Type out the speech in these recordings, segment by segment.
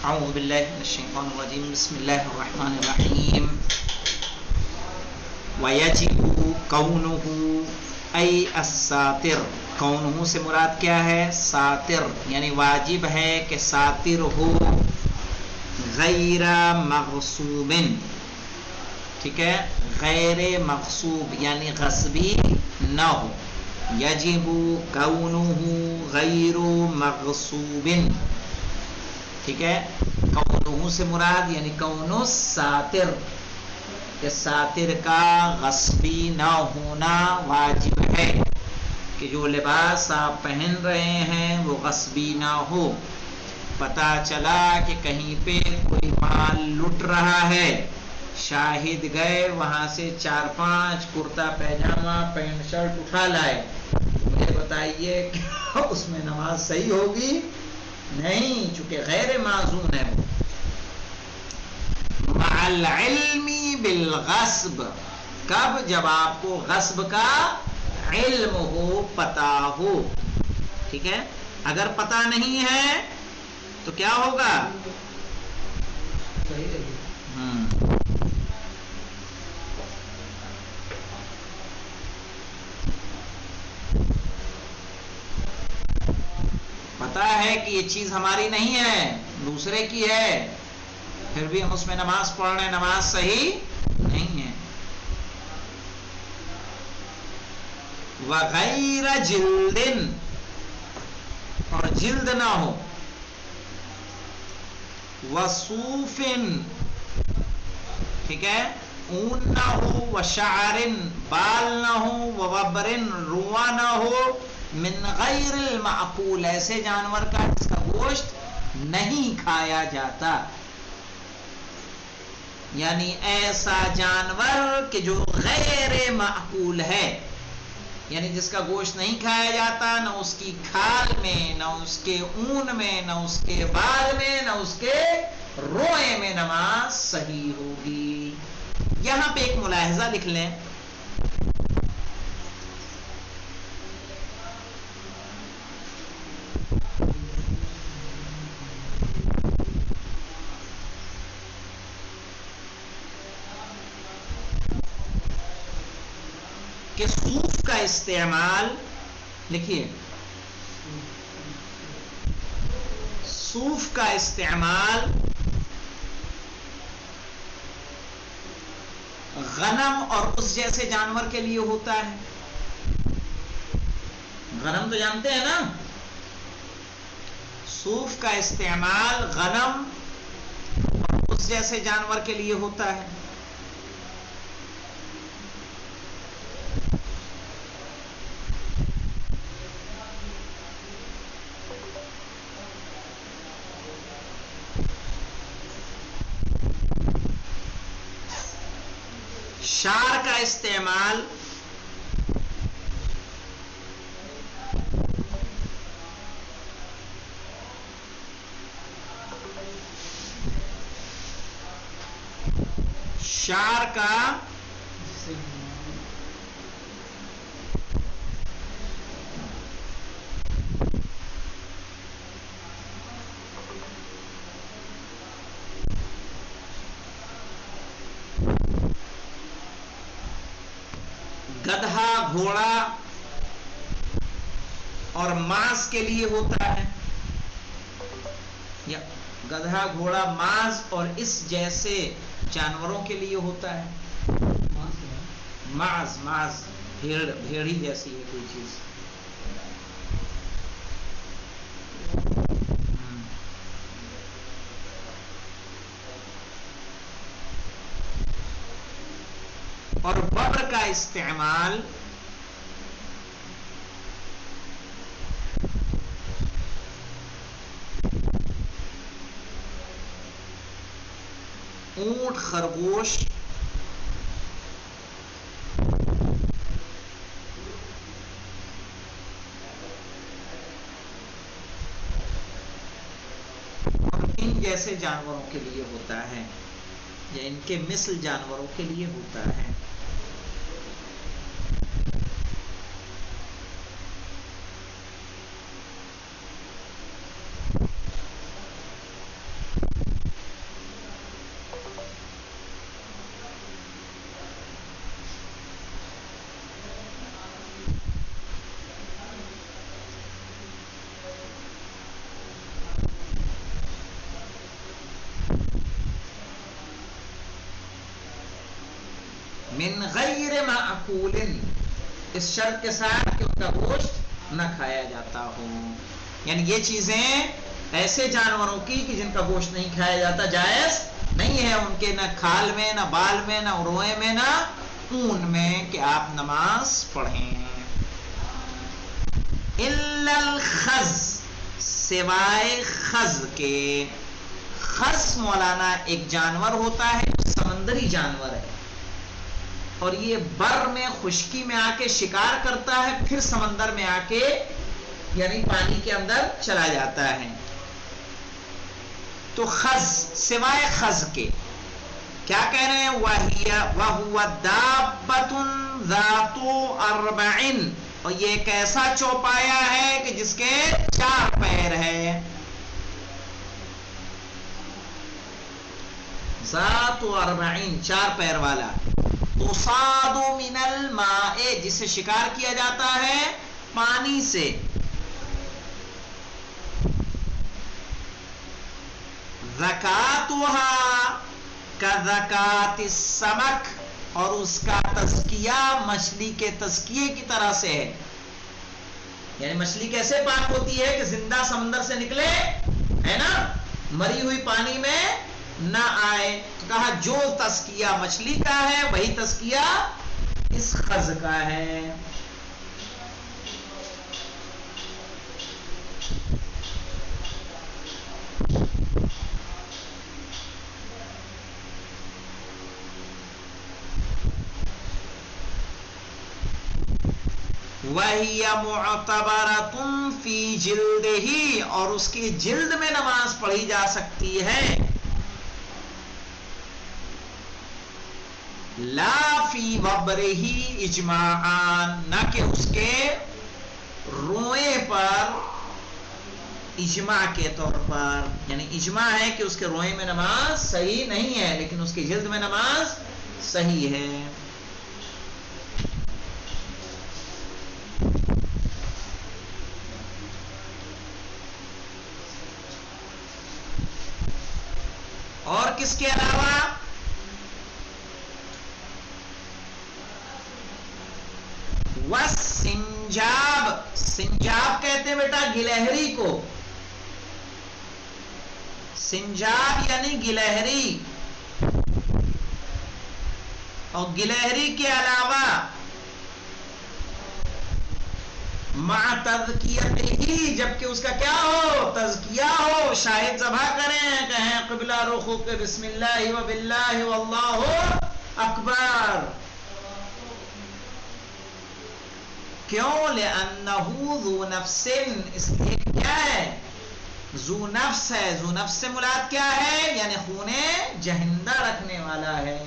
اعوذ باللہ من الشیطان الرجیم بسم اللہ الرحمن الرحیم وَيَجِبُ كَوْنُهُ أي الساتر کونہ سے مراد کیا ہے ساتر یعنی واجب ہے کہ ساتر ہو غیر مغصوب ٹھیک ہے غیر مغصوب یعنی غصبی نہ ہو یجب کونہ غیر مغصوب ٹھیک ہے کونہ سے مراد یعنی کونہ ساتر کہ ساتر کا غصبی نہ ہونا واجب ہے کہ جو لباس آپ پہن رہے ہیں وہ غصبی نہ ہو پتہ چلا کہ کہیں پہ کوئی مال لٹ رہا ہے شاہد گئے وہاں سے 4-5 کرتا پیجامہ پینٹ شرٹ اٹھا لائے مجھے بتائیے کہ اس میں نماز صحیح ہوگی نہیں چونکہ غیر معذون ہے مع العلم بالغصب کب جب آپ کو غصب کا علم ہو پتہ ہو ٹھیک ہے اگر پتہ نہیں ہے تو کیا ہوگا پتہ ہے کہ یہ چیز ہماری نہیں ہے دوسرے کی ہے پھر بھی ہم اس میں نماز پڑھ رہے ہیں نماز صحیح نہیں ہے وغیر جلد اور جلد نہ ہو وصوف ٹھیک ہے اون نہ ہو وشعر بال نہ ہو ووبر رواں نہ ہو من غیر المعقول ایسے جانور کا جس کا گوشت نہیں کھایا جاتا یعنی ایسا جانور کہ جو غیر معقول ہے یعنی جس کا گوشت نہیں کھایا جاتا نہ اس کی کھال میں نہ اس کے اون میں نہ اس کے بال میں نہ اس کے روئے میں نماز صحیح ہوگی یہاں پہ ایک ملاحظہ لکھ لیں کہ صوف کا استعمال لکھیے صوف کا استعمال غنم اور اس جیسے جانور کے لیے ہوتا ہے غنم تو جانتے ہیں نا صوف کا استعمال غنم اور اس جیسے جانور کے لیے ہوتا ہے شعر کا استعمال شعر کا گدھا گھوڑا اور ماس کے لیے ہوتا ہے یا گدھا گھوڑا ماس اور اس جیسے جانوروں کے لیے ہوتا ہے ماس ماس بھیڑی جیسی ہے کوئی چیز اور ببر کا استعمال اونٹ خرگوش اور ان جیسے جانوروں کے لیے ہوتا ہے یا ان کے مثل جانوروں کے لیے ہوتا ہے من غیر معقول، اس شرط کے ساتھ کہ ان کا گوشت نہ کھایا جاتا ہو. یعنی یہ چیزیں ایسے جانوروں کی کہ جن کا گوشت نہیں کھایا جاتا، جائز نہیں ہے ان کے، نہ کھال میں، نہ بال میں، نہ روئے میں، نہ اون میں کہ آپ نماز پڑھیں. الا الخز، سوائے خز کے. خز مولانا ایک جانور ہوتا ہے، سمندری جانور ہے، اور یہ بر میں خشکی میں آ کے شکار کرتا ہے، پھر سمندر میں آ کے یعنی پانی کے اندر چلا جاتا ہے. تو خز، سوائے خز کے کیا کہہ رہے ہیں؟ وَهُوَ دَابَّةٌ ذَاتُ أَرْبَعٍ، اور یہ ایک ایسا چوپایا ہے کہ جس کے 4 پیر ہے. ذات اربعین، 4 پیر والا. تصاد من الماء، جسے شکار کیا جاتا ہے پانی سے. زکاتها کزکات السمک، اور اس کا تزکیہ مچھلی کے تزکیے کی طرح سے ہے. یعنی مچھلی کیسے پاک ہوتی ہے کہ زندہ سمندر سے نکلے، ہے نا، مری ہوئی پانی میں نہ آئے. تو کہا جو تزکیہ مچھلی کا ہے وہی تزکیہ اس خز کا ہے. وَهِيَ مُعْتَبَرَةٌ فِي جِلْدِهِ، اور اس کی جلد میں نماز پڑھی جا سکتی ہے. لا فی وبرہ اجماعان، نہ کہ اس کے روئے پر اجماع کے طور پر. یعنی اجماع ہے کہ اس کے روئے میں نماز صحیح نہیں ہے، لیکن اس کی جلد میں نماز صحیح ہے. اور کس کے علاوہ؟ وَالسِّنْجَاب، سنجاب کہتے ہیں بیٹا گلہری کو. سنجاب یعنی گلہری. اور گلہری کے علاوہ مع تذکیتہ، جبکہ اس کا کیا ہو؟ تزکیہ ہو. شاہد ذبح کریں، کہیں قبلہ رخ کے بسم اللہ و باللہ واللہ اکبر. کیوں؟ لأنہ ذو نفس، اس لیے کیا ہے؟ ذو نفس ہے. ذو نفس سے مراد کیا ہے؟ یعنی خون جہندہ رکھنے والا ہے.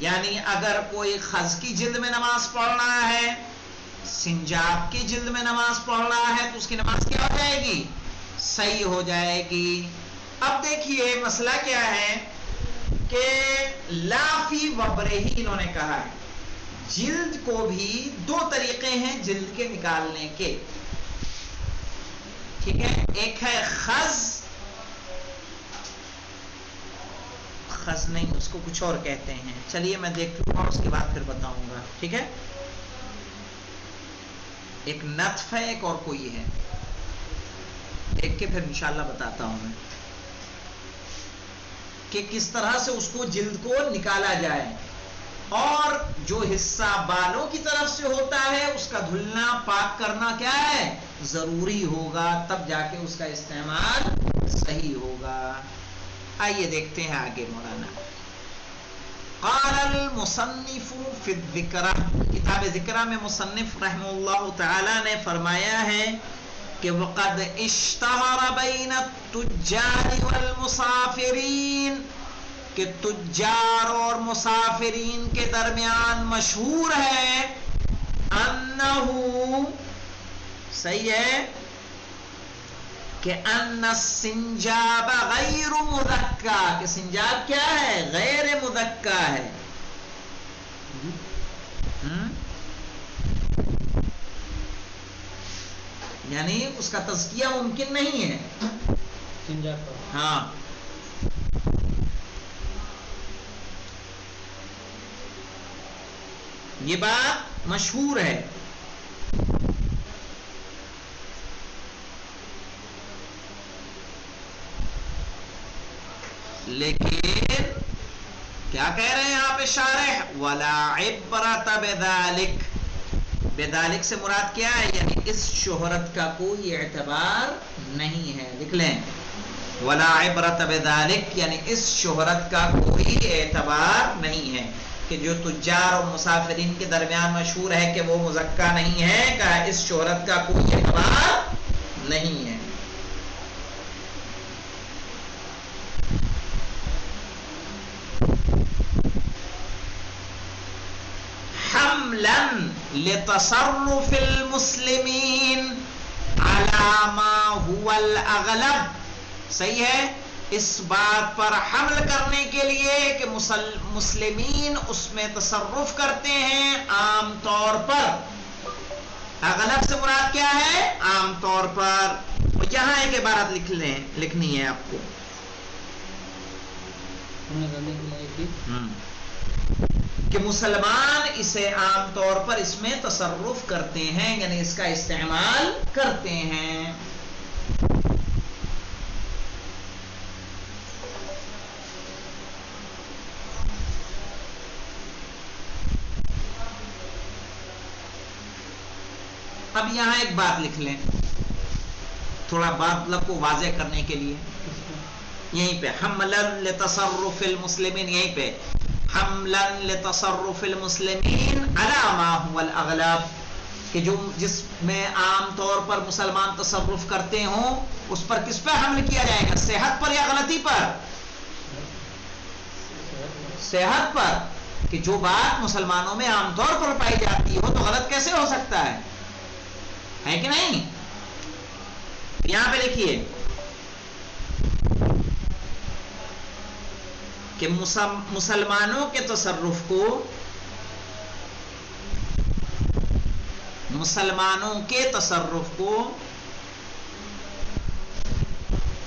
یعنی اگر کوئی خز کی جلد میں نماز پڑھ رہا ہے، سنجاب کی جلد میں نماز پڑھ رہا ہے، تو اس کی نماز کیا ہو جائے گی؟ صحیح ہو جائے گی. اب دیکھیے مسئلہ کیا ہے کہ لا فی وبرہ انہوں نے کہا ہے. جلد کو بھی 2 طریقے ہیں جلد کے نکالنے کے. ٹھیک ہے، ایک ہے خز نہیں، اس کو کچھ اور کہتے ہیں. چلیے میں دیکھ لوں اور اس کے بعد پھر بتاؤں گا. ٹھیک ہے، ایک نطف ہے، ایک اور کوئی ہے، دیکھ کے پھر انشاءاللہ بتاتا ہوں میں کہ کس طرح سے اس کو جلد کو نکالا جائے. اور جو حصہ بالوں کی طرف سے ہوتا ہے اس کا دھلنا پاک کرنا کیا ہے؟ ضروری ہوگا، تب جا کے اس کا استعمال صحیح ہوگا. آئیے دیکھتے ہیں آگے مولانا. قال المصنف فی الذکرہ، کتاب ذکرہ میں مصنف رحمہ اللہ تعالی نے فرمایا ہے کہ وقد اشتہر بین التجار والمسافرین، کہ تجار اور مسافرین کے درمیان مشہور ہے انہو، صحیح ہے، کہ ان السنجاب غیر مذکا، کہ سنجاب کیا ہے؟ غیر مذکا ہے. یعنی اس کا تزکیہ ممکن نہیں ہے. ہاں یہ بات مشہور ہے. لیکن کیا کہہ رہے ہیں یہاں پہ شارح؟ ولا عبرت بذالک. بذالک سے مراد کیا ہے؟ یعنی اس شہرت کا کوئی اعتبار نہیں ہے. لکھ لیں ولا عبرت بذالک، یعنی اس شہرت کا کوئی اعتبار نہیں ہے کہ جو تجار اور مسافرین کے درمیان مشہور ہے کہ وہ مزکا نہیں ہے، کہ اس شہرت کا کوئی اعتبار نہیں ہے. حملا لتصرف المسلمین علی ما هو الاغلب. صحیح ہے، اس بات پر حمل کرنے کے لیے کہ مسلمین اس میں تصرف کرتے ہیں عام طور پر. اغلب سے مراد کیا ہے؟ عام طور پر. یہاں ایک عبارت لکھنی ہے آپ کو کہ مسلمان اسے عام طور پر اس میں تصرف کرتے ہیں، یعنی اس کا استعمال کرتے ہیں. اب یہاں ایک بات لکھ لیں تھوڑا مطلب کو واضح کرنے کے لیے. یہیں پہ حملا لتصرف المسلمین، یہیں پہ حملا لتصرف المسلمین علی ما هو الاغلب، کہ جو جس میں عام طور پر مسلمان تصرف کرتے ہوں اس پر کس پہ حمل کیا جائے گا؟ صحت پر یا غلطی پر؟ صحت پر. کہ جو بات مسلمانوں میں عام طور پر پائی جاتی ہو تو غلط کیسے ہو سکتا ہے کہ نہیں؟ یہاں پہ دیکھیے کہ مسلمانوں کے تصرف کو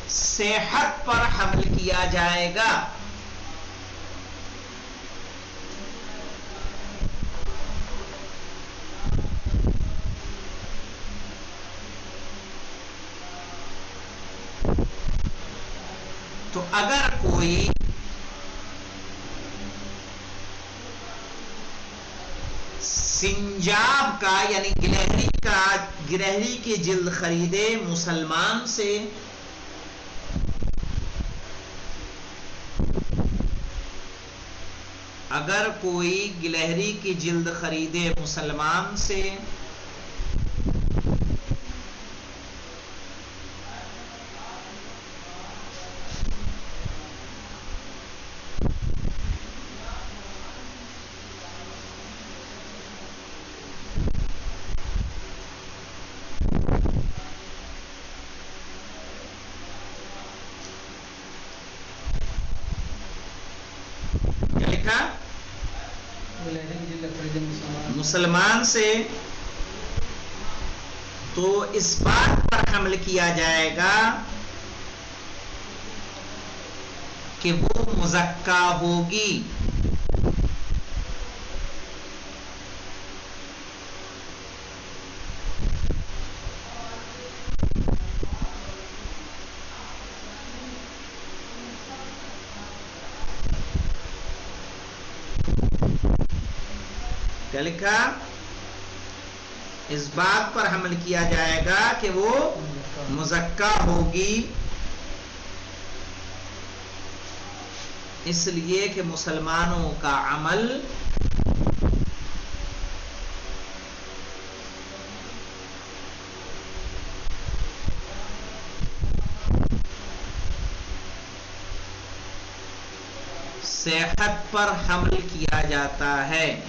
صحت پر حمل کیا جائے گا. تو اگر کوئی سنجاب کا یعنی گلہری کی جلد خریدے مسلمان سے، اگر کوئی گلہری کی جلد خریدے مسلمان سے مسلمان سے، تو اس بات پر حمل کیا جائے گا کہ وہ مزکا ہوگی. کیا لکھا؟ اس بات پر حمل کیا جائے گا کہ وہ مزکا ہوگی، اس لیے کہ مسلمانوں کا عمل صحت پر حمل کیا جاتا ہے.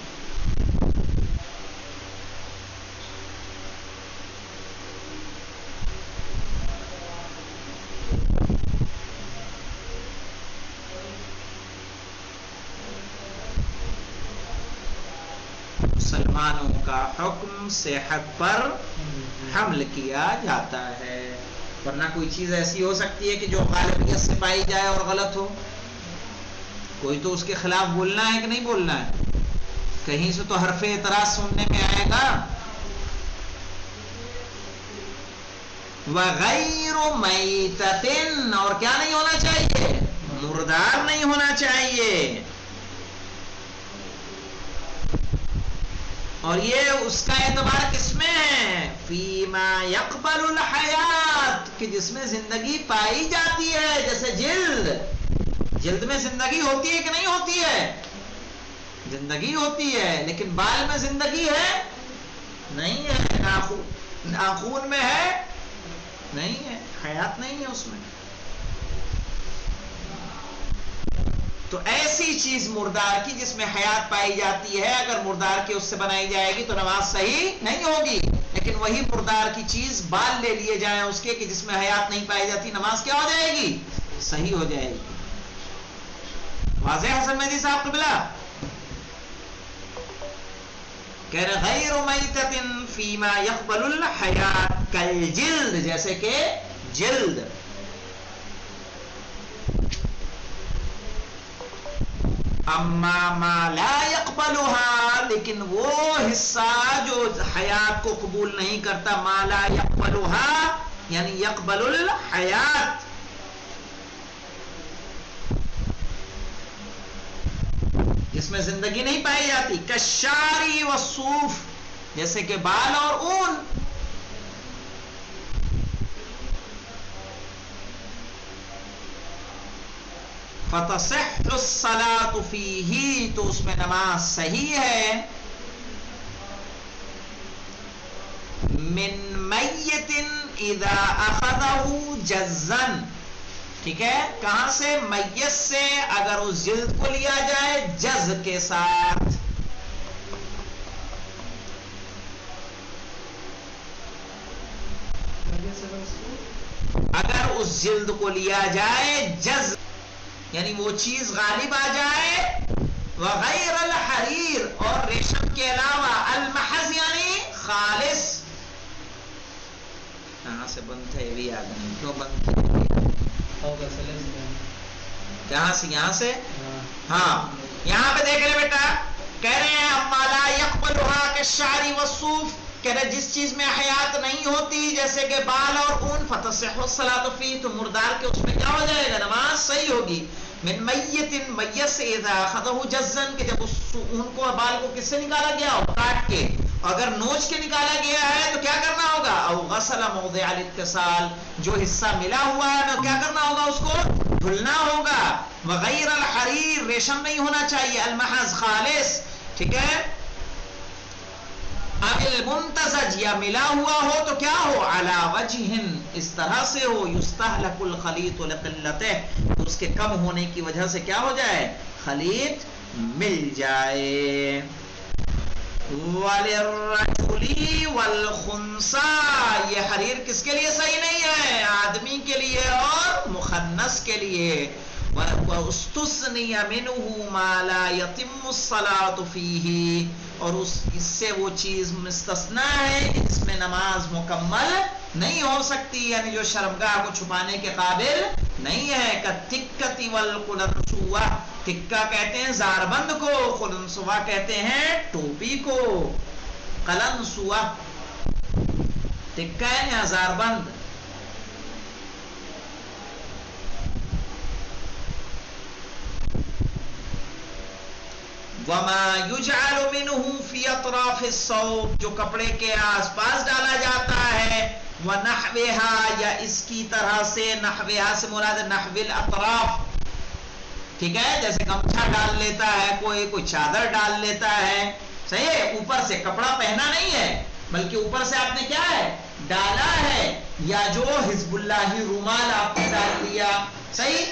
مسلمانوں کا حکم صحت پر حمل کیا جاتا ہے، ورنہ کوئی چیز ایسی ہو سکتی ہے کہ جو غالبیت سے پائی جائے اور غلط ہو، کوئی تو اس کے خلاف بولنا ہے کہ نہیں بولنا ہے، کہیں سے تو حرف اعتراض سننے میں آئے گا۔ وغیر میتۃ، اور کیا نہیں ہونا چاہیے؟ مردار نہیں ہونا چاہیے۔ اور یہ اس کا اعتبار کس میں ہے؟ فیما یقبل الحیات، کہ جس میں زندگی پائی جاتی ہے، جیسے جلد، جلد میں زندگی ہوتی ہے کہ نہیں ہوتی ہے؟ زندگی ہوتی ہے، لیکن بال میں زندگی ہے؟ نہیں ہے۔ ناخون میں ہے؟ نہیں ہے، حیات نہیں ہے اس میں۔ تو ایسی چیز مردار کی جس میں حیات پائی جاتی ہے، اگر مردار کی اس سے بنائی جائے گی تو نماز صحیح نہیں ہوگی، لیکن وہی مردار کی چیز بال لے لیے جائیں اس کے کہ جس میں حیات نہیں پائی جاتی، نماز کیا ہو جائے گی؟ صحیح ہو جائے گی۔ واضح حسن مہدی صاحب قبلہ کہہ رہے غیر میتۃ فیما یقبل الحیات کالجلد، جیسے کہ جلد۔ اما ما لا يقبلها، لیکن وہ حصہ جو حیات کو قبول نہیں کرتا، ما لا يقبلها یعنی يقبل الحیات، جس میں زندگی نہیں پائی جاتی، کالشعر والصوف، جیسے کہ بال اور اون۔ فتصح الصلاة فیہ، تو اس میں نماز صحیح ہے۔ من میت اذا اخذہ جزا، ٹھیک ہے، کہاں سے؟ میت سے، اگر اس جلد کو لیا جائے جز کے ساتھ۔ اگر اس جلد کو لیا جائے جز یعنی وہ چیز غالب آ جائے، وغیر الحریر، اور ریشم کے علاوہ، المحض یعنی خالص۔ کہاں سے بند تھا یہ بھی یاد نہیں، کیوں بند تھا؟ کہاں سے؟ یہاں سے، ہاں یہاں پہ دیکھ رہے بیٹا، کہہ رہے ہیں اما لا يقبلها كالشعر والصوف، کہہ رہے جس چیز میں حیات نہیں ہوتی جیسے کہ بال اور اون، فتصح الصلاة فیہ، تو مردار کے اس میں کیا ہو جائے گا؟ نماز صحیح ہوگی۔ من میت، میت سے، اذا اخذہ جزا، کہ جب اس اون کو اور بال کو کس سے نکالا گیا ہو؟ کاٹ کے۔ اگر نوچ کے نکالا گیا ہے تو کیا کرنا ہوگا؟ او غسل موضع الاتصال، جو حصہ ملا ہوا ہے نا، کیا کرنا ہوگا؟ اس کو دھلنا ہوگا۔ وغیر الحریر، ریشم نہیں ہونا چاہیے، المحض خالص، ٹھیک ہے۔ اب المنتزج، یا ملا ہوا ہو تو کیا ہو؟ علی وجہ، اس طرح سے ہو، یستہلک الخلیط لقلتہ، تو اس کے کم ہونے کی وجہ سے کیا ہو جائے؟ خلیط مل جائے۔ وَلِلرَّجُلِ وَالْخُنْسَى، یہ حریر کس کے لیے صحیح نہیں ہے؟ آدمی کے لیے اور مخنث کے لیے۔ وَاسْتُثْنِيَ مِنْهُ مَا لَا يَتِمُّ الصَّلَاةُ فِيهِ، اور اس سے وہ چیز مستثنا ہے جس میں نماز مکمل نہیں ہو سکتی، یعنی جو شرمگاہ کو چھپانے کے قابل نہیں ہے۔ کالتکۃ والقلنسوہ، تکہ کہتے ہیں زاربند کو، قلنسوہ کہتے ہیں ٹوپی کو۔ قلنسوہ تکہ یا زاربند۔ وما یجعل منہ فی اطراف الثوب، جو کپڑے کے آس پاس ڈالا جاتا ہے، ونحوها، یا اس کی طرح سے، نحوها سے مراد نحو الاطراف، ٹھیک ہے، جیسے گمچھا ڈال لیتا ہے کوئی چادر ڈال لیتا ہے، صحیح ہے، اوپر سے کپڑا پہنا نہیں ہے بلکہ اوپر سے آپ نے کیا ہے؟ ڈالا ہے۔ یا جو حزب اللہ رومال آپ نے ڈال لیا، صحیح،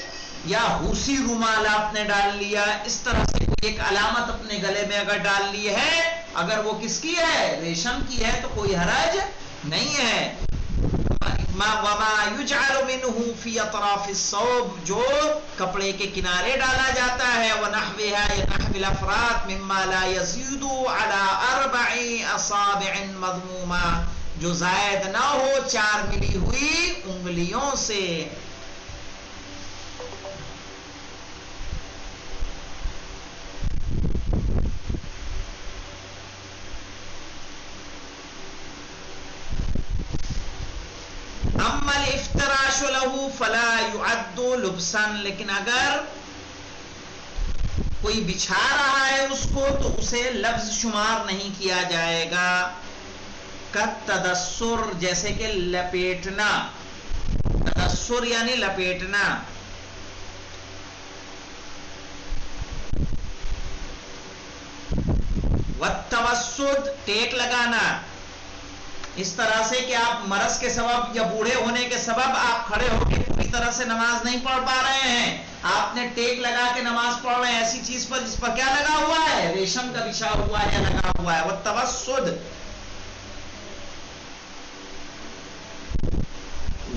یا حوثی رومال آپ نے ڈال لیا، اس طرح سے کوئی ایک علامت اپنے گلے میں اگر ڈال لی ہے، اگر وہ کس کی ہے؟ ریشم کی ہے، تو کوئی حرج نہیں ہے۔ وما یجعل منہ فی اطراف الثوب، جو کپڑے کے کنارے ڈالا جاتا ہے، ونحوها، یا نحو الافراد، مما لا یزید علی اصابع مضمومہ، جو زائد نہ ہو 4 ملی ہوئی انگلیوں سے. اما الافتراش له فلا يعد لبسا، لیکن اگر کوئی بچھا رہا ہے اس کو تو اسے لفظ شمار نہیں کیا جائے گا. کالتدثر، جیسے کہ لپیٹنا، تدثر یعنی لپیٹنا. والتوسد، ٹیک لگانا، اس طرح سے کہ آپ مرض کے سبب یا بوڑھے ہونے کے سبب آپ کھڑے ہو کے پوری طرح سے نماز نہیں پڑھ پا رہے ہیں، آپ نے ٹیک لگا کے نماز پڑھ رہے ہیں ایسی چیز پر جس پر کیا لگا ہوا ہے؟ ریشم کا بچھا ہوا ہے یا لگا ہوا ہے. والتوسد.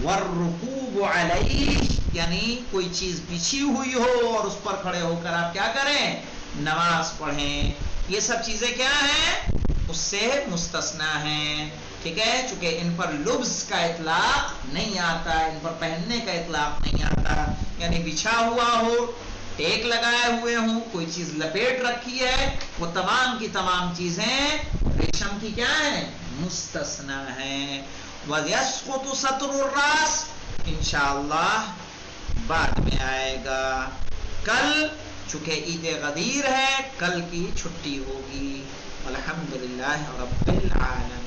والرکوب علیہ، یعنی کوئی چیز بچھی ہوئی ہو اور اس پر کھڑے ہو کر آپ کیا کریں؟ نماز پڑھیں. یہ سب چیزیں کیا ہیں؟ اس سے مستثنا ہیں. ٹھیک ہے، چونکہ ان پر لبس کا اطلاق نہیں آتا، ان پر پہننے کا اطلاق نہیں آتا. یعنی بچھا ہوا ہو، ٹیک لگائے ہوئے ہوں، کوئی چیز لپیٹ رکھی ہے، وہ تمام کی تمام چیزیں ریشم کی کیا ہیں؟ مستثنا ہیں. وَيَسْقُطُ سَطْرُ الرَّاسِ، انشاءاللہ بعد میں آئے گا. کل چونکہ عید غدیر ہے، کل کی چھٹی ہوگی. الحمدللہ رب العالمین.